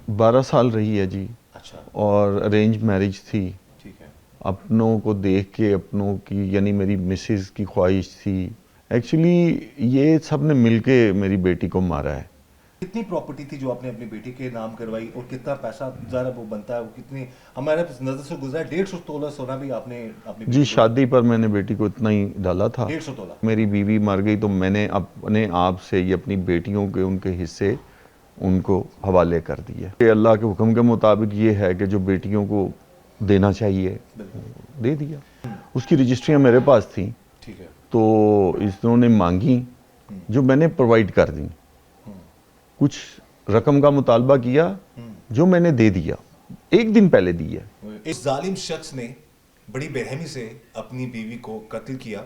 12 سال رہی ہے جی. اچھا. اور ارینج میرج تھی. ٹھیک ہے. اپنوں کو دیکھ کے اپنوں کی یعنی میری مسز کی خواہش تھی. ایکچولی یہ سب نے مل کے میری بیٹی کو مارا ہے. کتنی پراپرٹی تھی جو آپ نے اپنی بیٹی کے نام کروائی اور کتنا پیسہ ظاہر وہ بنتا ہے, وہ کتنی ہمارے نظر سے گزرا ہے؟ 150 تولہ سونا بھی آپ نے اپنی جی, بیٹی کو شادی پر میں نے بیٹی کو اتنا ہی ڈالا تھا. 150 تولہ. میری بیوی مر گئی تو میں نے اپنے آپ سے یہ اپنی بیٹیوں کے ان کے حصے ان کو حوالے کر دیے. کہ اللہ کے حکم کے مطابق یہ ہے کہ جو بیٹیوں کو دینا چاہیے دے دیا. اس کی رجسٹریاں میرے پاس تھیں. ٹھیک ہے. تو انہوں نے مانگی جو میں نے پرووائڈ کر دیں. کچھ رقم کا مطالبہ کیا جو میں نے دے دیا, ایک دن پہلے دی ہے. اس ظالم شخص نے بڑی بے رحمی سے اپنی بیوی کو قتل کیا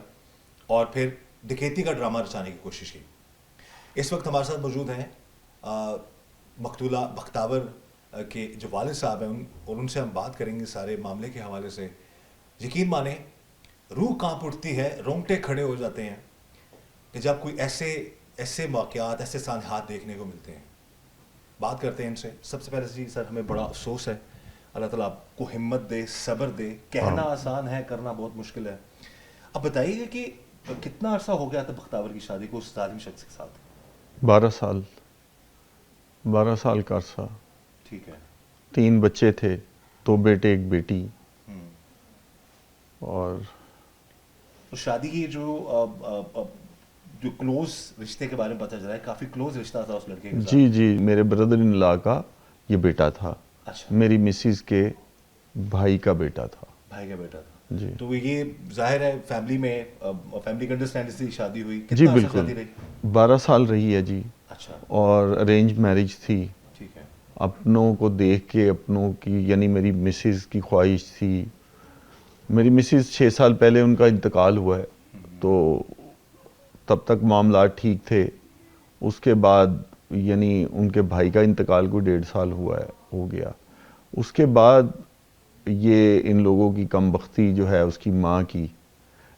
اور پھر ڈکیتی کا ڈرامہ رچانے کی کوشش کی. اس وقت ہمارے ساتھ موجود ہیں مقتولہ بختاور کے جو والد صاحب ہیں, اور ان سے ہم بات کریں گے سارے معاملے کے حوالے سے. یقین مانیں روح کانپ اٹھتی ہے, رونگٹے کھڑے ہو جاتے ہیں کہ جب کوئی ایسے واقعات, ایسے سانحات دیکھنے کو ملتے ہیں. بات کرتے ہیں ان سے. سب سے پہلے جی سر, ہمیں بڑا افسوس ہے, اللہ تعالیٰ آپ کو ہمت دے, صبر دے. کہنا آسان ہے, کرنا بہت مشکل ہے. اب بتائیے کہ کتنا عرصہ ہو گیا تھا بختاور کی شادی کو اس ظالم شخص کے ساتھ؟ 12 سال کا عرصہ. ٹھیک ہے. 3 بچے تھے, 2 بیٹے 1 بیٹی. اور شادی کی جو کلوز رشتے کے بارے میں پتہ چلا ہے, کافی کلوز رشتہ تھا اس لڑکے کے ساتھ. جی, میرے بردر ان لا کا یہ بیٹا تھا. اچھا. میری مسز کے بھائی کا بیٹا تھا. بھائی کا بیٹا تھا. جی. تو یہ ظاہر ہے فیملی میں فیملی کے انڈرسٹینڈنگ سے شادی ہوئی. جی کتنا عرصہ بالکل, شادی رہی؟ 12 سال رہی ہے جی. اچھا. اور ارینج میرج تھی. ٹھیک ہے. اپنوں کو دیکھ کے اپنوں کی یعنی میری مسز کی خواہش تھی. میری مسز 6 سال پہلے ان کا انتقال ہوا ہے, تو تب تک معاملات ٹھیک تھے. اس کے بعد یعنی ان کے بھائی کا انتقال کو 1.5 سال ہو گیا. اس کے بعد یہ ان لوگوں کی کم بختی جو ہے اس کی ماں کی,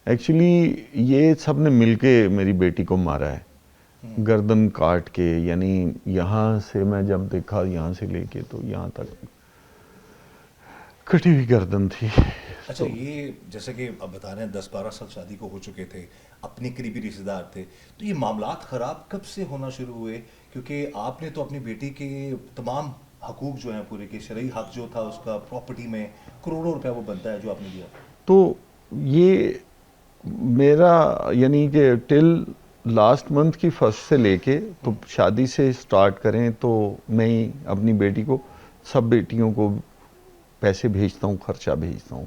ایکچولی یہ سب نے مل کے میری بیٹی کو مارا ہے. گردن کاٹ کے, یعنی یہاں سے میں جب دیکھا یہاں سے لے کے تو یہاں تک کٹی ہوئی گردن تھی. اچھا, یہ جیسے کہ اب بتا رہے ہیں 10-12 سال شادی کو ہو چکے تھے, اپنے قریبی رشتے دار تھے, تو یہ معاملات خراب کب سے ہونا شروع ہوئے؟ کیونکہ آپ نے تو اپنی بیٹی کے تمام حقوق جو ہیں پورے کے, شرعی حق جو تھا اس کا پراپرٹی میں کروڑوں روپے وہ بنتا ہے جو آپ نے دیا. تو یہ میرا یعنی کہ ٹل لاسٹ منتھ کی 1 سے لے کے تو شادی سے سٹارٹ کریں تو میں ہی اپنی بیٹی کو, سب بیٹیوں کو پیسے بھیجتا ہوں, خرچہ بھیجتا ہوں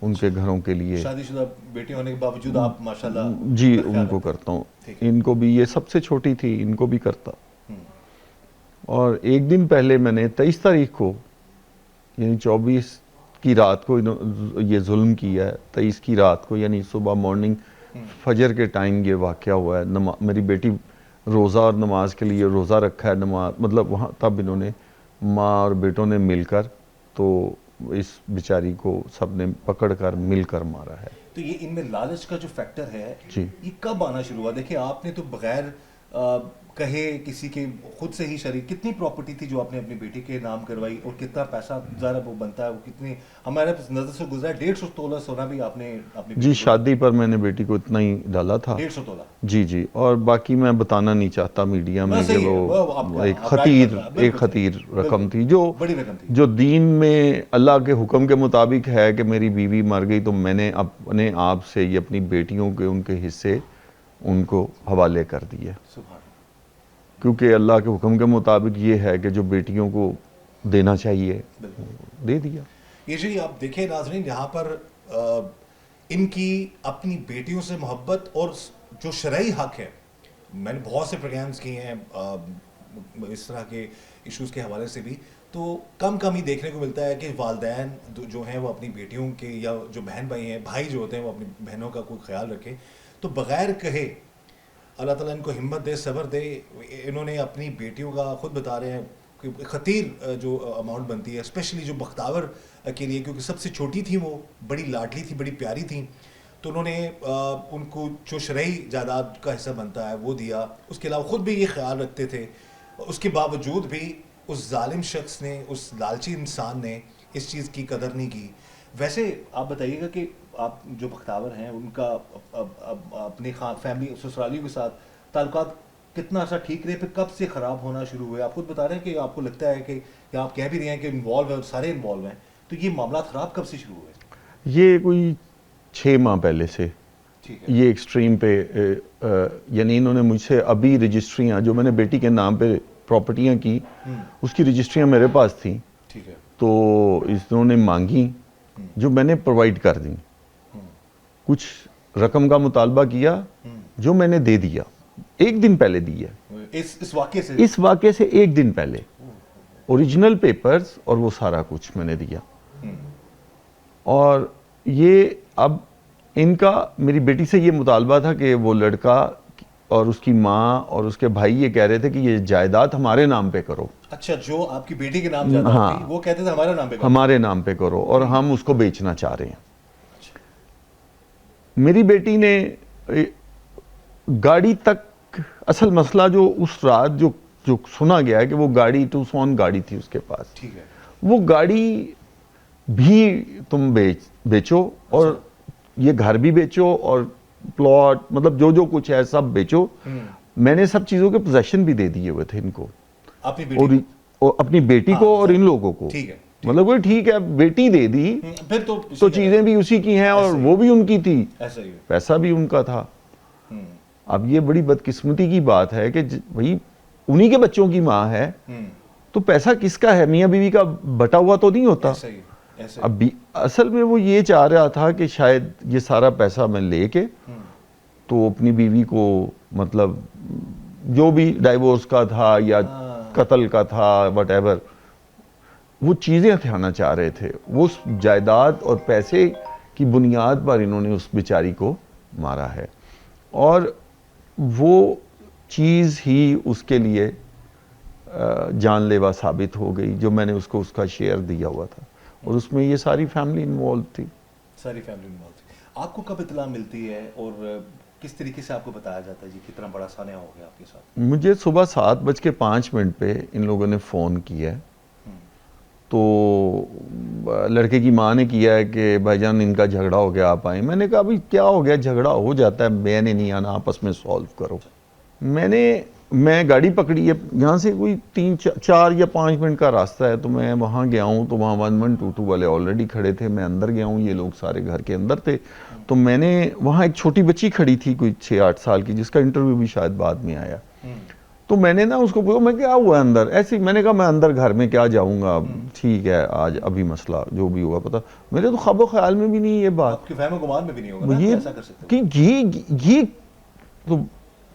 ان کے گھروں کے لیے. شادی شدہ بیٹی ہونے کے باوجود آپ ماشاءاللہ جی ان کو کرتا ہوں. ان کو بھی, یہ سب سے چھوٹی تھی, ان کو بھی کرتا. اور ایک دن پہلے میں نے 23 تاریخ کو یعنی 24 کی رات کو یہ ظلم کیا ہے. 23 کی رات کو یعنی صبح مارننگ فجر کے ٹائم یہ واقعہ ہوا ہے. میری بیٹی روزہ اور نماز کے لیے روزہ رکھا ہے, نماز مطلب وہاں, تب انہوں نے ماں اور بیٹوں نے مل کر تو اس بیچاری کو سب نے پکڑ کر مل کر مارا ہے. تو یہ ان میں لالچ کا جو فیکٹر ہے جی, یہ کب آنا شروع ہوا؟ دیکھیں آپ نے تو بغیر کہے کسی کے خود سے ہی شریک, کتنی پراپرٹی تھی جو آپ نے اپنی بیٹی کے نام کروائی اور کتنا پیسہ ظاہر وہ بنتا ہے, وہ کتنی ہمارے نظر سے گزرا ہے؟ 150 تولہ سونا بھی آپ نے اپنی جی, شادی پر میں نے بیٹی کو اتنا ہی ڈالا تھا. 150 تولہ. جی, اور باقی میں بتانا نہیں چاہتا میڈیا میں کہ وہ ایک خطیر رقم تھی جو دین میں اللہ کے حکم کے مطابق ہے کہ میری بیوی مر گئی تو میں نے اپنے آپ سے یہ اپنی بیٹیوں کے ان کے حصے ان کو حوالے کر دیے, کیونکہ اللہ کے حکم کے مطابق یہ ہے کہ جو بیٹیوں کو دینا چاہیے دے دیا. یہ جی آپ دیکھیں ناظرین, یہاں پر ان کی اپنی بیٹیوں سے محبت اور جو شرعی حق ہے, میں نے بہت سے پروگرامز کیے ہیں اس طرح کے ایشوز کے حوالے سے بھی, تو کم ہی دیکھنے کو ملتا ہے کہ والدین جو ہیں وہ اپنی بیٹیوں کے, یا جو بہن بھائی ہیں, بھائی جو ہوتے ہیں وہ اپنی بہنوں کا کوئی خیال رکھیں. تو بغیر کہے اللہ تعالیٰ ان کو ہمت دے, صبر دے. انہوں نے اپنی بیٹیوں کا, خود بتا رہے ہیں کہ خطیر جو اماؤنٹ بنتی ہے اسپیشلی جو بختاور کے لیے, کیونکہ سب سے چھوٹی تھی, وہ بڑی لاڈلی تھی, بڑی پیاری تھیں, تو انہوں نے ان کو جو شرعی جائیداد کا حصہ بنتا ہے وہ دیا. اس کے علاوہ خود بھی یہ خیال رکھتے تھے, اس کے باوجود بھی اس ظالم شخص نے, اس لالچی انسان نے اس چیز کی قدر نہیں کی. ویسے آپ بتائیے گا کہ آپ جو بختاور ہیں ان کا اپنی فیملی سسرالیوں کے ساتھ تعلقات کتنا عرصہ ٹھیک رہے, پھر کب سے خراب ہونا شروع ہوئے؟ آپ خود بتا رہے ہیں کہ آپ کو لگتا ہے کہ یا آپ کہہ بھی رہے ہیں کہ انوالو ہیں, سارے انوالو ہیں, تو یہ معاملات خراب کب سے شروع ہوئے؟ یہ کوئی 6 ماہ پہلے سے. یہ ایکسٹریم پہ یعنی انہوں نے مجھ سے ابھی رجسٹریاں جو میں نے بیٹی کے نام پہ پراپرٹیاں کی اس کی رجسٹریاں میرے پاس تھیں, تو انہوں نے مانگی جو میں نے پرووائڈ کر دیں. کچھ رقم کا مطالبہ کیا جو میں نے دے دیا, 1 دن پہلے دی ہے اس واقعے سے 1 دن پہلے, اوریجنل پیپرز اور وہ سارا کچھ میں نے دیا. اور یہ اب ان کا میری بیٹی سے یہ مطالبہ تھا کہ وہ لڑکا اور اس کی ماں اور اس کے بھائی یہ کہہ رہے تھے کہ یہ جائیداد ہمارے نام پہ کرو. اچھا, جو آپ کی بیٹی کے نام جائیداد تھی وہ کہتے تھے ہمارے نام پہ کرو, ہمارے نام پہ کرو, اور ہم اس کو بیچنا چاہ رہے ہیں. میری بیٹی نے گاڑی تک, اصل مسئلہ جو اس رات جو سنا گیا ہے کہ وہ گاڑی ٹوسون گاڑی تھی اس کے پاس, وہ گاڑی بھی تم بیچو اور یہ گھر بھی بیچو اور پلاٹ, مطلب جو کچھ ہے سب بیچو. میں نے سب چیزوں کے پوزیشن بھی دے دیے ہوئے تھے ان کو, اپنی بیٹی کو اور ان لوگوں کو. مطلب کوئی ٹھیک ہے بیٹی دے دی تو چیزیں بھی اسی کی ہیں اور وہ بھی ان کی تھی, پیسہ بھی ان کا تھا. اب یہ بڑی بدقسمتی کی بات ہے کہ بھائی انہی کے بچوں کی ماں ہے تو پیسہ کس کا ہے, میاں بیوی کا بٹا ہوا تو نہیں ہوتا. اب اصل میں وہ یہ چاہ رہا تھا کہ شاید یہ سارا پیسہ میں لے کے تو اپنی بیوی کو, مطلب جو بھی ڈائیورس کا تھا یا قتل کا تھا وٹ ایور, وہ چیزیں ہتھیانا چاہ رہے تھے. وہ اس جائیداد اور پیسے کی بنیاد پر انہوں نے اس بیچاری کو مارا ہے, اور وہ چیز ہی اس کے لیے جان لیوا ثابت ہو گئی جو میں نے اس کو اس کا شیئر دیا ہوا تھا, اور اس میں یہ ساری فیملی انوالو تھی. آپ کو کب اطلاع ملتی ہے اور کس طریقے سے آپ کو بتایا جاتا ہے جی کتنا بڑا سانحہ ہو گیا آپ کے ساتھ؟ مجھے صبح 7:05 پہ ان لوگوں نے فون کیا ہے, تو لڑکے کی ماں نے کیا ہے کہ بھائی جان ان کا جھگڑا ہو گیا آپ آئیں. میں نے کہا بھائی کیا ہو گیا, جھگڑا ہو جاتا ہے, میں نے نہیں آنا, آپس میں سولو کرو. میں گاڑی پکڑی ہے, یہاں سے کوئی 4 یا 5 منٹ کا راستہ ہے, تو میں وہاں گیا ہوں تو وہاں 1122 والے آلریڈی کھڑے تھے. میں اندر گیا ہوں, یہ لوگ سارے گھر کے اندر تھے. تو میں نے وہاں ایک چھوٹی بچی کھڑی تھی کوئی 6-8 سال کی, جس کا انٹرویو بھی شاید بعد میں آیا. تو میں نے نا اس کو پوچھا میں کیا ہوا ہے اندر, ایسے ہی میں نے کہا میں اندر گھر میں کیا جاؤں گا, ٹھیک ہے آج ابھی مسئلہ جو بھی ہوگا پتا. میرے تو خواب و خیال میں بھی نہیں یہ بات, آپ کے فہم و گمان میں بھی نہیں ہوگا نا ایسا کر سکتے کہ یہ تو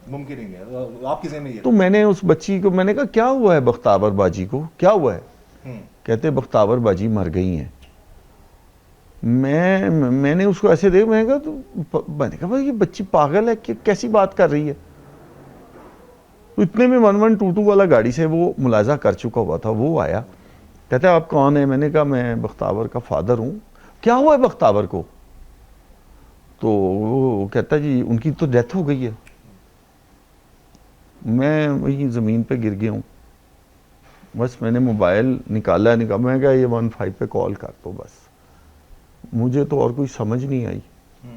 ممکن نہیں ہے آپ کی ذہن میں یہ. تو میں نے اس بچی کو میں نے کہا کیا ہوا ہے بختاور باجی کو, کیا ہوا ہے؟ کہتے بختاور باجی مر گئی ہیں. میں نے اس کو ایسے دیکھا, میں نے کہا یہ بچی پاگل ہے کہ کیسی بات کر رہی ہے. تو اتنے میں 1122 والا گاڑی سے وہ ملاحظہ کر چکا ہوا تھا, وہ آیا, کہتا ہے آپ کون ہیں؟ میں نے کہا میں بختاور کا فادر ہوں. کیا ہوا ہے بختاور کو؟ تو وہ کہتا ہے جی ان کی تو ڈیتھ ہو گئی ہے. میں وہی زمین پہ گر گیا ہوں, بس میں نے موبائل نکالا, میں کہا یہ 15 پہ کال کر دو بس. مجھے تو اور کوئی سمجھ نہیں آئی.